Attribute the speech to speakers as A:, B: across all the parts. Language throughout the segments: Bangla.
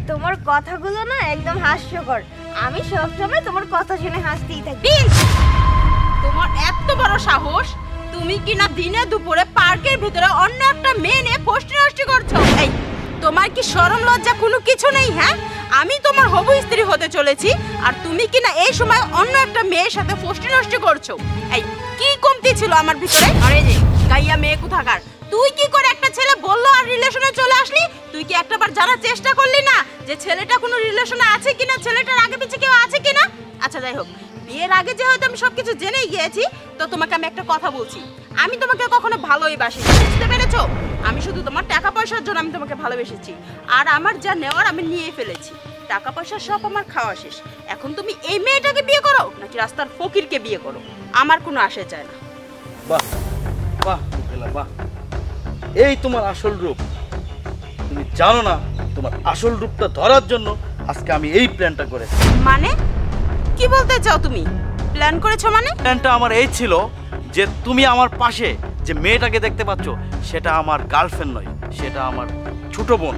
A: তোমার কথাগুলো না একদম হাস্যকর। আমি সবসময় তোমার কথা শুনে হাসতেই থাকি।
B: তোমার এত বড় সাহস, তুমি কিনা দিনে দুপুরে পার্কের ভিতরে অন্য একটা মেয়ে নিয়ে ফষ্টি নষ্টি করছো। এই তোমার কি শরম লজ্জা কোনো কিছু নেই? হ্যাঁ, আমি তোমার হবু স্ত্রী হতে চলেছি আর তুমি কিনা এই সময় অন্য একটা মেয়ের সাথে ফষ্টি নষ্টি করছো। এই কি কমতি ছিল আমার ভিতরে? আরে যে গাইয়া মেয়ে কোথাকার, তুই কি করে একটা ছেলে বললো আর রিলেশনে চলে আসলি? তুই কি একটাবার জানার চেষ্টা করলি না যে ছেলেটা কোনো রিলেশনে আছে কিনা, ছেলেটার আগে পিছে কেউ আছে কিনা? আচ্ছা যাই হোক, বিয়ের আগে যে হয়তো আমি সবকিছু জেনেই গিয়েছি, তো তোমাকে আমি একটা কথা বলছি, আমি তোমাকে কখনো ভালোই বাসি, বুঝতে পেরেছো? আমি শুধু তোমার টাকা পয়সার জন্য আমি তোমাকে ভালোবেসেছি, আর আমার যা নেওয়ার আমি নিয়ে ফেলেছি। টাকা পয়সা সব আমার খাওয়া শেষ। এখন তুমি এই মেয়েটাকে বিয়ে করো নাকি রাস্তার ফকিরকে বিয়ে করো, আমার কোনো আসে চায় না।
C: বাহ বাহ বাহ, এই তোমার আসল রূপ। তুমি জানো না তোমার আসল রূপটা ধরার জন্য আজকে আমি এই প্ল্যানটা করেছি।
B: মানে কি বলতে চাও তুমি? প্ল্যান করেছো মানে?
C: প্ল্যানটা আমার এই ছিল যে তুমি আমার পাশে যে মেয়েটাকে দেখতে পাচ্ছ সেটা আমার গার্লফ্রেন্ড নয়, সেটা আমার ছোট বোন।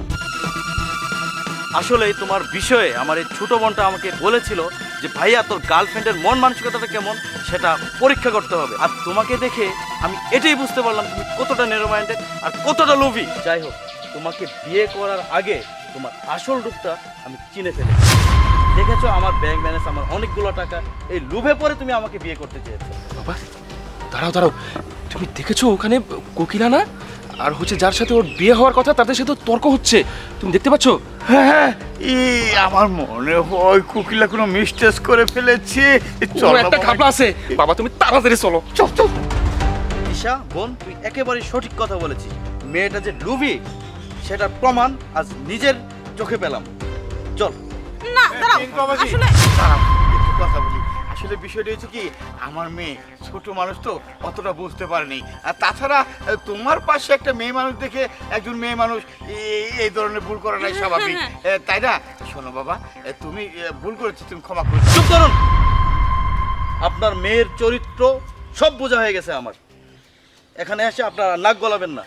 C: আসলে তোমার বিষয়ে আমার এই ছোট বোনটা আমাকে বলেছিল যে ভাইয়া তোর গার্লফ্রেন্ডের মন মানসিকতাটা কেমন সেটা পরীক্ষা করতে হবে। আর তোমাকে দেখে আমি এটাই বুঝতে পারলাম তুমি কতটা ন্যারো মাইন্ডেড আর কতটা লোভী। যাই হোক, তোমাকে বিয়ে করার আগে তোমার আসল রূপটা আমি চিনে ফেলেছি। দেখেছো আমার ব্যাংক ব্যালেন্স, আমার অনেকগুলো টাকা, এই লোভে পরে তুমি আমাকে বিয়ে করতে চেয়েছো।
D: বাবা দাঁড়াও দাঁড়াও, তুমি দেখেছো ওখানে কোকিলা না আর হচ্ছে যার সাথে ওর বিয়ে হওয়ার কথা তাদের সাথে তর্ক হচ্ছে, তুমি দেখতে পাচ্ছ?
E: হ্যাঁ, আমার মনে হয় কোকিলা কোনো মিস্টেক করে ফেলেছে।
D: চলো, একটা ঘাপলা আছে বাবা, তুমি তাড়াতাড়ি চলো।
E: চল চল।
C: ঈশা বোন, তুই একেবারেই সঠিক কথা বলেছিস। মেয়েটা যে লোভী সেটার প্রমাণ আজ নিজের চোখে পেলাম। চল।
B: না দাঁড়াও, আসলে
E: একটু কথা বলি। আসলে বিষয়টা হচ্ছে কি, আমার মেয়ে ছোট মানুষ তো অতটা বুঝতে পারেনি। আর তাছাড়া তোমার পাশে একটা মেয়ে মানুষ দেখে একজন মেয়ে মানুষ এই ধরনের ভুল করাটাই স্বাভাবিক, তাই না? শোনো বাবা, তুমি ভুল করেছো, তুমি ক্ষমা করো।
C: চুপ করুন। আপনার মেয়ের চরিত্র সব বোঝা হয়ে গেছে আমার। এখানে এসে আপনারা নাক গলাবেন না।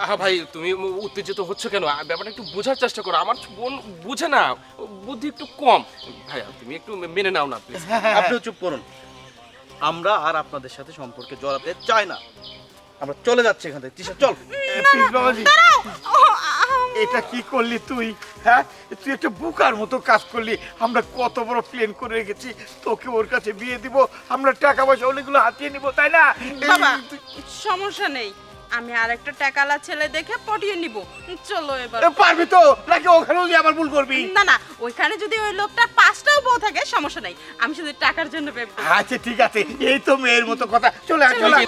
D: হ্যাঁ ভাই, তুমি উত্তেজিত হচ্ছ কেন? ব্যাপারটা একটু বোঝার চেষ্টা করো। আমার বোন বুঝে না, বুদ্ধি একটু কম। ভাইয়া তুমি একটু মেনে নাও না প্লিজ।
C: আপনিও চুপ করুন। আমরা আর আপনাদের সাথে সম্পর্কে জড়াতে চাই না। আমরা চলে যাচ্ছি এখান থেকে। তিশা চল।
E: প্লিজ বাবাজি, এটা কি করলি তুই? হ্যাঁ, তুই একটা বুকার মতো কাজ করলি। আমরা কত বড় প্ল্যান করে রেখেছি, তোকে ওর কাছে বিয়ে দিব, আমরা টাকা পয়সা ওগুলো হাতিয়ে নিব, তাই না?
B: বাবা সমস্যা নেই, আমি আরেকটা টাকালা ছেলে দেখে পটিয়ে নিব। চলো এবার।
E: পারবি তো নাকি ওখানেও গিয়ে আবার ভুল করবি?
B: না না, ওইখানে যদি ওই লোকটার 5টাও বউ থাকে সমস্যা নাই, আমি শুধু টাকার জন্য প্রেম করি।
E: আচ্ছা ঠিক আছে, এই তো মেয়ের মতো কথা। চলে আয়, চলে আয়।